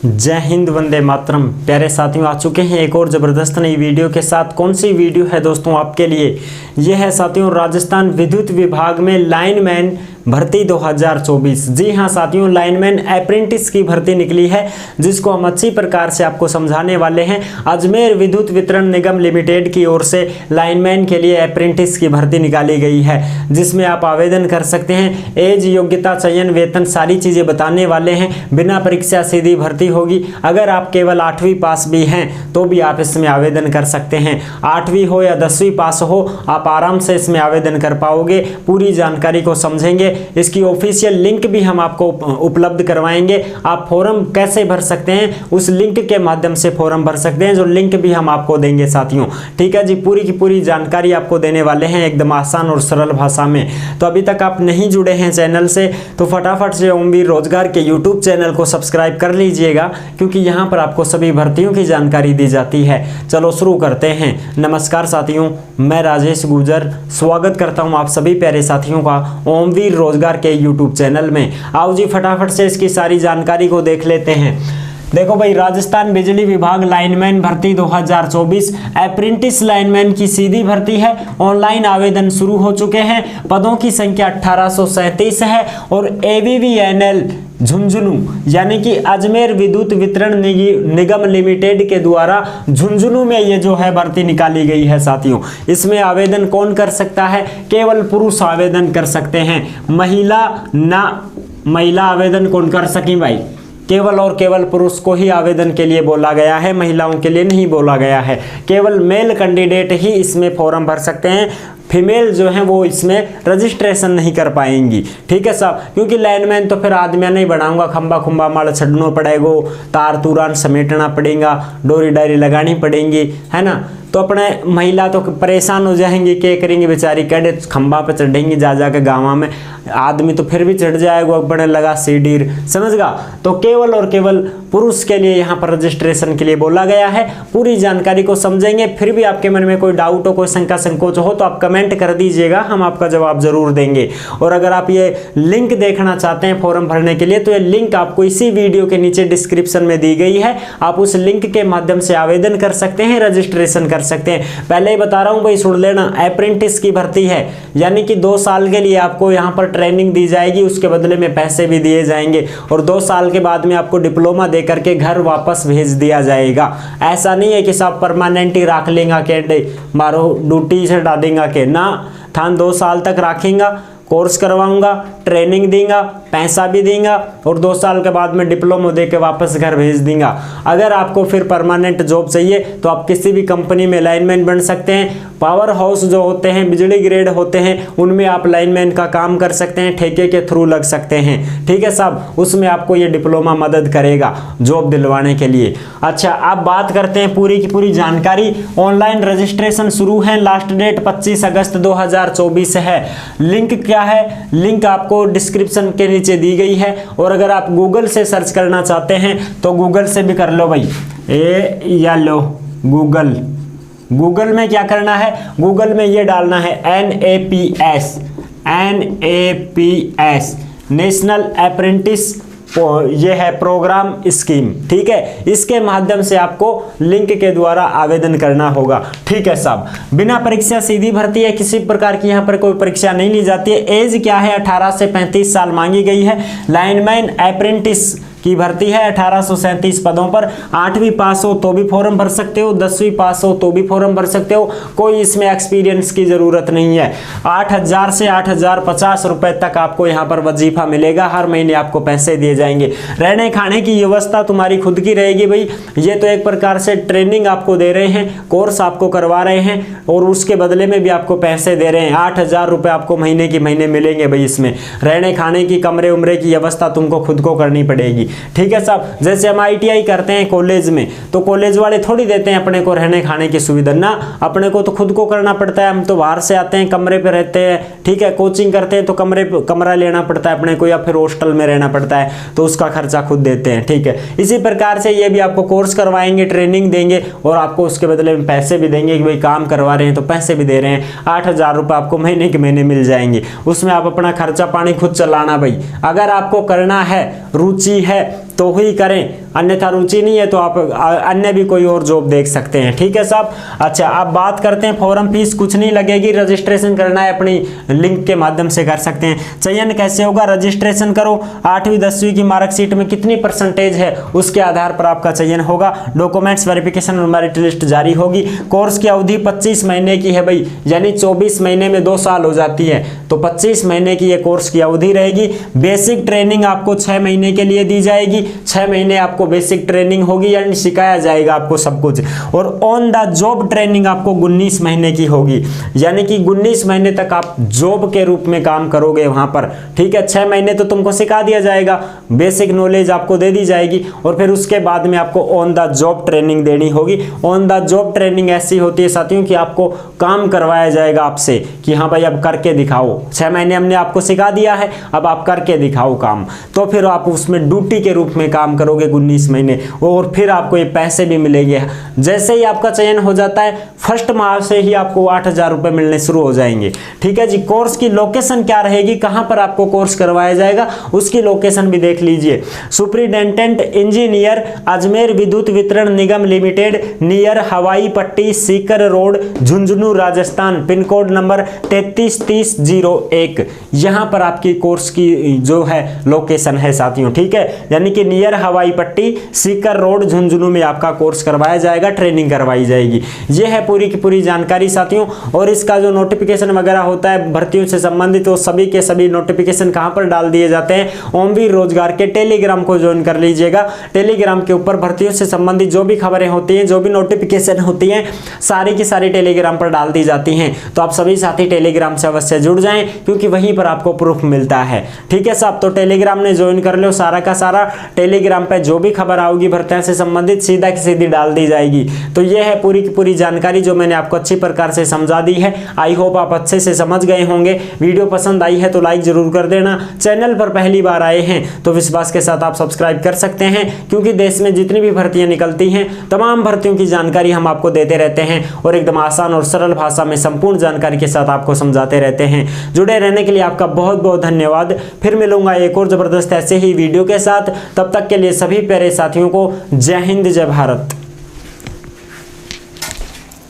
जय हिंद, वंदे मातरम। प्यारे साथियों, आ चुके हैं एक और ज़बरदस्त नई वीडियो के साथ। कौन सी वीडियो है दोस्तों आपके लिए? यह है साथियों राजस्थान विद्युत विभाग में लाइनमैन भर्ती 2024। जी हाँ साथियों, लाइनमैन अप्रेंटिस की भर्ती निकली है, जिसको हम अच्छी प्रकार से आपको समझाने वाले हैं। अजमेर विद्युत वितरण निगम लिमिटेड की ओर से लाइनमैन के लिए अप्रेंटिस की भर्ती निकाली गई है, जिसमें आप आवेदन कर सकते हैं। एज, योग्यता, चयन, वेतन, सारी चीज़ें बताने वाले हैं। बिना परीक्षा सीधी भर्ती होगी। अगर आप केवल 8वीं पास भी हैं तो भी आप इसमें आवेदन कर सकते हैं। 8वीं हो या 10वीं पास हो, आप आराम से इसमें आवेदन कर पाओगे। पूरी जानकारी को समझेंगे। इसकी ऑफिशियल लिंक भी हम आपको उपलब्ध करवाएंगे। आप फॉर्म कैसे भर सकते हैं, उस लिंक के माध्यम से फॉर्म भर सकते हैं, जो लिंक भी हम आपको देंगे साथियों। ठीक है जी, पूरी की पूरी जानकारी आपको देने वाले हैं एकदम आसान और सरल भाषा में। तो अभी तक आप नहीं जुड़े हैं चैनल से तो फटाफट से ओमवीर रोजगार के यूट्यूब चैनल को सब्सक्राइब कर लीजिएगा, क्योंकि यहाँ पर आपको सभी भर्तियों की जानकारी दी जाती है। चलो शुरू करते हैं। नमस्कार साथियों, मैं राजेश गुर्जर स्वागत करता हूँ आप सभी प्यारे साथियों का ओमवीर रोजगार के यूट्यूब चैनल में। आओ जी फटाफट से इसकी सारी जानकारी को देख लेते हैं। देखो भाई, राजस्थान बिजली विभाग लाइनमैन भर्ती 2024 अप्रेंटिस लाइनमैन की सीधी भर्ती है। ऑनलाइन आवेदन शुरू हो चुके हैं। पदों की संख्या 1837 है और AVVNL झुंझुनू यानी कि अजमेर विद्युत वितरण निगम लिमिटेड के द्वारा झुंझुनू में ये जो है भर्ती निकाली गई है साथियों। इसमें आवेदन कौन कर सकता है? केवल पुरुष आवेदन कर सकते हैं। महिला आवेदन कौन कर सकें भाई? केवल और केवल पुरुष को ही आवेदन के लिए बोला गया है, महिलाओं के लिए नहीं बोला गया है। केवल मेल कैंडिडेट ही इसमें फॉर्म भर सकते हैं। फीमेल जो है वो इसमें रजिस्ट्रेशन नहीं कर पाएंगी। ठीक है साहब, क्योंकि लाइनमैन तो फिर आदमी नहीं बढ़ाऊंगा, खंबा खुंबा माल छड़ना पड़ेगा, तार तुरान समेटना पड़ेगा, डोरी डायरी लगानी पड़ेगी, है ना। तो अपने महिला तो परेशान हो जाएंगी, क्या करेंगी बेचारी, कैडे खंबा पे चढ़ेंगी जा के गाँव में। आदमी तो फिर भी चढ़ जाएगा, बड़े लगा सीडीर, समझगा। तो केवल और केवल पुरुष के लिए यहाँ पर रजिस्ट्रेशन के लिए बोला गया है। पूरी जानकारी को समझेंगे। फिर भी आपके मन में कोई डाउट हो, कोई शंका संकोच हो तो आप कमेंट कर दीजिएगा, हम आपका जवाब जरूर देंगे। और अगर आप ये लिंक देखना चाहते हैं फॉर्म भरने के लिए, तो ये लिंक आपको इसी वीडियो के नीचे डिस्क्रिप्शन में दी गई है। आप उस लिंक के माध्यम से आवेदन कर सकते हैं, रजिस्ट्रेशन कर सकते हैं। पहले ही बता रहा हूं भाई, सुन लेना, अप्रेंटिस की भर्ती है, यानी कि 2 साल के लिए आपको यहाँ पर ट्रेनिंग दी जाएगी, उसके बदले में पैसे भी दिए जाएंगे और 2 साल के बाद में आपको डिप्लोमा दे करके घर वापस भेज दिया जाएगा। ऐसा नहीं है कि सब परमानेंट ही रख लेंगे के मारो ड्यूटी से हटा देंगे के ना, थान 2 साल तक रखेंगे, कोर्स करवाऊंगा, ट्रेनिंग देंगे, पैसा भी देंगे और 2 साल के बाद में डिप्लोमा दे के वापस घर भेज देंगे। अगर आपको फिर परमानेंट जॉब चाहिए तो आप किसी भी कंपनी में लाइनमैन बन सकते हैं। पावर हाउस जो होते हैं, बिजली ग्रेड होते हैं, उनमें आप लाइनमैन का काम कर सकते हैं, ठेके के थ्रू लग सकते हैं। ठीक है साहब, उसमें आपको ये डिप्लोमा मदद करेगा जॉब दिलवाने के लिए। अच्छा, अब बात करते हैं पूरी की पूरी जानकारी। ऑनलाइन रजिस्ट्रेशन शुरू है, लास्ट डेट 25 अगस्त 2024 है। लिंक क्या है? लिंक आपको डिस्क्रिप्शन के नीचे दी गई है। और अगर आप गूगल से सर्च करना चाहते हैं तो गूगल से भी कर लो भाई। या लो गूगल में क्या करना है? गूगल में ये डालना है NAPS नेशनल अप्रेंटिस, ये है प्रोग्राम स्कीम। ठीक है, इसके माध्यम से आपको लिंक के द्वारा आवेदन करना होगा। ठीक है साहब, बिना परीक्षा सीधी भर्ती है, किसी प्रकार की यहाँ पर कोई परीक्षा नहीं ली जाती है। एज क्या है? 18 से 35 साल मांगी गई है। लाइनमैन अप्रेंटिस की भर्ती है 1837 पदों पर। 8वीं पास हो तो भी फॉर्म भर सकते हो, 10वीं पास हो तो भी फॉर्म भर सकते हो। कोई इसमें एक्सपीरियंस की जरूरत नहीं है। 8000 से 8050 रुपए तक आपको यहाँ पर वजीफा मिलेगा। हर महीने आपको पैसे दिए जाएंगे। रहने खाने की व्यवस्था तुम्हारी खुद की रहेगी भाई। ये तो एक प्रकार से ट्रेनिंग आपको दे रहे हैं, कोर्स आपको करवा रहे हैं और उसके बदले में भी आपको पैसे दे रहे हैं। 8000 रुपए आपको महीने के महीने मिलेंगे भाई। इसमें रहने खाने की, कमरे उमरे की व्यवस्था तुमको खुद को करनी पड़ेगी। ठीक है साहब, जैसे हम ITI करते हैं कॉलेज में, तो कॉलेज वाले थोड़ी देते हैं अपने को रहने खाने की सुविधा ना, अपने को तो खुद को करना पड़ता है। हम तो बाहर से आते हैं, कमरे पे रहते हैं। ठीक है, कोचिंग करते हैं तो कमरा लेना पड़ता है अपने को, या फिर हॉस्टल में रहना पड़ता है, तो उसका खर्चा खुद देते हैं। ठीक है, इसी प्रकार से ये भी आपको कोर्स करवाएंगे, ट्रेनिंग देंगे और आपको उसके बदले में पैसे भी देंगे कि भाई काम करवा रहे हैं तो पैसे भी दे रहे हैं। 8000 रुपये आपको महीने के महीने मिल जाएंगे। उसमें आप अपना खर्चा पानी खुद चलाना भाई। अगर आपको करना है, रुचि है तो ही करें, अन्यथा रुचि नहीं है तो आप अन्य भी कोई और जॉब देख सकते हैं। ठीक है साहब। अच्छा, अब बात करते हैं फॉर्म फीस कुछ नहीं लगेगी, रजिस्ट्रेशन करना है अपनी लिंक के माध्यम से कर सकते हैं। चयन कैसे होगा, रजिस्ट्रेशन करो, 8वीं 10वीं की मार्कशीट में कितनी परसेंटेज है उसके आधार पर आपका चयन होगा। डॉक्यूमेंट्स वेरिफिकेशन और मेरिट लिस्ट जारी होगी। कोर्स की अवधि 25 महीने की है भाई, यानी 24 महीने में 2 साल हो जाती है, तो 25 महीने की ये कोर्स की अवधि रहेगी। बेसिक ट्रेनिंग आपको 6 महीने के लिए दी जाएगी, 6 महीने आपको बेसिक ट्रेनिंग होगी, यानी सिखाया जाएगा आपको सब कुछ। और ऑन द जॉब ट्रेनिंग आपको 19 महीने की होगी, यानी कि 19 महीने तक आप जॉब के रूप में काम करोगे वहां पर। ठीक है, 6 महीने तो तुमको सिखा दिया जाएगा, बेसिक नॉलेज आपको दे दी जाएगी, और फिर उसके बाद में आपको ऑन द जॉब ट्रेनिंग देनी होगी। ऑन द जॉब ट्रेनिंग ऐसी होती है साथियों कि आपको काम करवाया जाएगा आपसे कि हाँ भाई अब करके दिखाओ, 6 महीने हमने आपको सिखा दिया है, अब आप करके दिखाओ काम, तो फिर आप उसमें ड्यूटी के रूप में काम करोगे 19 महीने, और फिर आपको ये पैसे भी मिलेंगे। जैसे ही आपका चयन हो जाता है, फर्स्ट माह से ही आपको 8,000 रुपए मिलने शुरू हो जाएंगे। ठीक है जी। कोर्स की लोकेशन क्या रहेगी, कहां पर आपको कोर्स करवाया जाएगा, उसकी लोकेशन भी देख लीजिए। सुपरिटेंडेंट इंजीनियर, अजमेर विद्युत वितरण निगम लिमिटेड, नियर हवाई पट्टी, Sikar road, Jhunjhunu Rajasthan, pin code number 333001। यहां पर आपकी कोर्स की जो है लोकेशन है साथियों। ठीक है, यानी कि नियर हवाई पट्टी, सीकर रोड, झुंझुनू में आपका कोर्स करवाया जाएगा, ट्रेनिंग करवाई जाएगी। यह है पूरी की पूरी जानकारी साथियों। और इसका जो नोटिफिकेशन वगैरह होता है भर्तियों से संबंधित, वो सभी के सभी नोटिफिकेशन कहां पर डाल दिए जाते हैं, ओमवीर रोजगार के टेलीग्राम को ज्वाइन कर लीजिएगा। टेलीग्राम के ऊपर भर्तियों से संबंधित जो भी खबरें होती हैं, जो भी नोटिफिकेशन होती हैं, सारी की सारी टेलीग्राम पर डाल दी जाती हैं। तो आप सभी साथी टेलीग्राम से अवश्य जुड़ जाएं, क्योंकि वहीं पर आपको प्रूफ मिलता है। ठीक है साहब, तो टेलीग्राम ने ज्वाइन कर लो, सारा का सारा टेलीग्राम पे जो भी खबर आओगी भर्तियों से संबंधित सीधा की सीधी डाल दी जाएगी। तो ये है पूरी की पूरी जानकारी जो मैंने आपको अच्छी प्रकार से समझा दी है। आई होप आप अच्छे से समझ गए होंगे। वीडियो पसंद आई है तो लाइक जरूर कर देना। चैनल पर पहली बार आए हैं तो विश्वास के साथ आप सब्सक्राइब कर सकते हैं, क्योंकि देश में जितनी भी भर्तियां निकलती हैं तमाम भर्तियों की जानकारी हम आपको देते रहते हैं, और एकदम आसान और सरल भाषा में संपूर्ण जानकारी के साथ आपको समझाते रहते हैं। जुड़े रहने के लिए आपका बहुत बहुत धन्यवाद। फिर मिलूंगा एक और जबरदस्त ऐसे ही वीडियो के साथ। तब तक के लिए सभी प्यारे साथियों को जय हिंद, जय भारत।